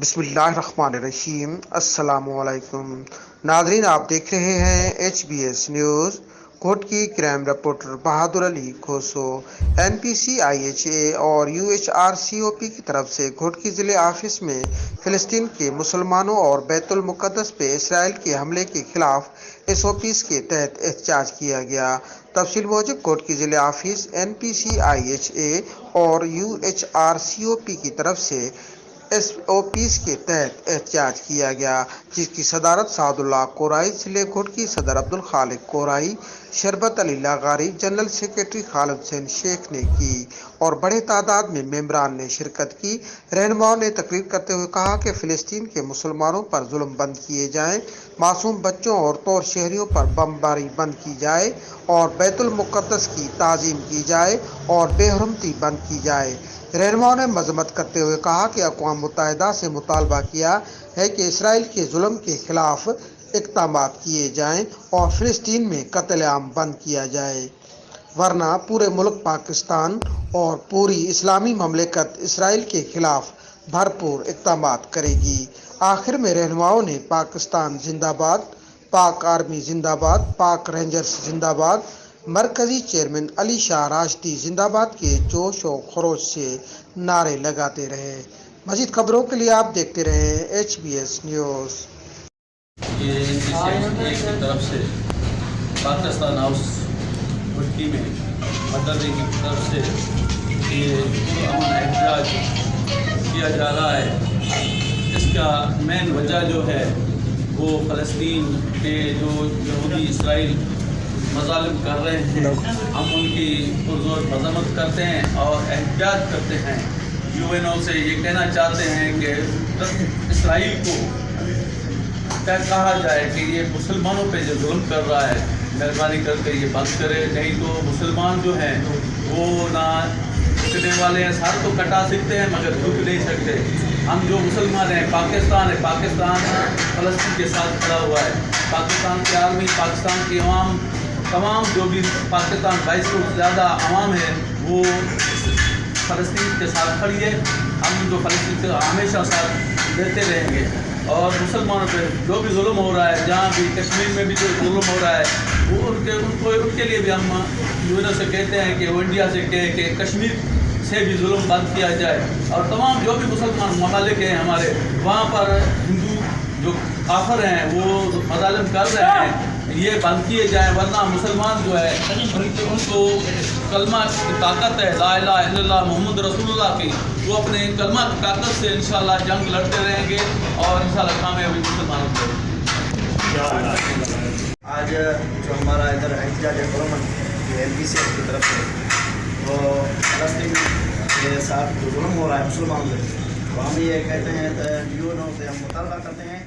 बिस्मिल्लाहिर्रहमानिर्रहीम। अस्सलाम वालेकुम नाजरीन, आप देख रहे हैं HBS न्यूज़। कोर्ट की क्राइम रिपोर्टर बहादुर अली खोसो NPCIHA और UHRCOP की तरफ से कोर्ट की ज़िले ऑफिस में फ़िलिस्तीन के मुसलमानों और बैतुल मुक़द्दस पे इसराइल के हमले के खिलाफ SOPs के तहत एहतजाज किया गया। तफसील मौजूद कोर्ट की ज़िले ऑफिस NPCIHA और UHRCOP की तरफ से SOPs के तहत एहतजाज किया गया, जिसकी सदारत सादुल्लाह कोराई, ज़िले कोर्ट की सदर अब्दुल खालिक कोराई, शरबत अली लागारी, जनरल सेक्रेटरी खालिद हुसैन शेख ने की और बड़े तादाद में मेंबरान ने शिरकत की। रहनुमाओं ने तकरीर करते हुए कहा कि फ़िलिस्तीन के मुसलमानों पर जुल्म बंद किए जाएं, मासूम बच्चों, औरतों और शहरियों पर बमबारी बंद की जाए और बैतुल मुक़द्दस की ताज़ीम की जाए और बेहरमती बंद की जाए। रहनुमाओं ने मजम्मत करते हुए कहा कि अक़वाम मुत्तहिदा से मुतालबा किया है कि इसराइल के जुल्म के खिलाफ इक़दामात किए जाएं और फ़िलिस्तीन में कत्ल-ए-आम बंद किया जाए, वरना पूरे मुल्क पाकिस्तान और पूरी इस्लामी ममलिकत इसराइल के खिलाफ भरपूर इक़दामात करेगी। आखिर में रहनुमाओं ने पाकिस्तान जिंदाबाद, पाक आर्मी जिंदाबाद, पाक रेंजर्स जिंदाबाद, मरकजी चेयरमैन अली शाह राशिदी जिंदाबाद के जोश और खरोश से नारे लगाते रहे। मज़ीद खबरों के लिए आप देखते रहे HBS न्यूज़। ये NPCIHA की तरफ से पाकिस्तान हाउस भुट्टी में मदरसे की तरफ से ये अमन एहतजाज किया जा रहा है। इसका मेन वजह जो है वो फ़लस्तीन के जो यहूदी इसराइल मज़ालिम कर रहे हैं, हम उनकी पुरज़ोर मज़म्मत करते हैं और एहतजाज करते हैं। UNO से ये कहना चाहते हैं कि इसराइल को क्या कहा जाए कि ये मुसलमानों पे जो जुल्म कर रहा है, मेहरबानी करके ये बंद करे, नहीं तो मुसलमान जो हैं वो ना झुकने वाले हैं। सर तो कटा सकते हैं मगर झुक नहीं सकते। हम जो मुसलमान हैं, पाकिस्तान है, पाकिस्तान फ़लस्तीन के साथ खड़ा हुआ है। पाकिस्तान की आर्मी, पाकिस्तान की अवाम, तमाम जो भी पाकिस्तान 22 से ज़्यादा अवाम है वो फ़लस्तीन के साथ खड़ी है। हम जो फ़लस्तीन से हमेशा साथ देते रहेंगे और मुसलमानों पे जो भी जुल्म हो रहा है, जहाँ भी कश्मीर में भी जो जुल्म हो रहा है वो उनके लिए भी हम UNO से कहते हैं कि वो इंडिया से कहे कि कश्मीर से भी जुल्म बंद किया जाए और तमाम जो भी मुसलमान ममालिक हैं हमारे, वहाँ पर हिंदू जो काफिर हैं वो मज़ालिम कर रहे हैं, ये बंद किए जाएँ, वरना मुसलमान जो है उनको कलमा की ताकत है, ला इलाहा इल्लल्लाह मुहम्मद रसूलुल्लाह की, वो अपने कलमा की ताकत से इंशाअल्लाह जंग लड़ते रहेंगे और इंशाअल्लाह कामयाबी मुसलमानों को। आज जो हमारा इधर एहतजाज है गवर्नमेंट NPCIHA की तरफ से, तो फ़लस्तीन के साथ जो जुल्म हो रहा है मुसलमानों से, तो हम ये कहते हैं UNO से हम मुतालबा करते हैं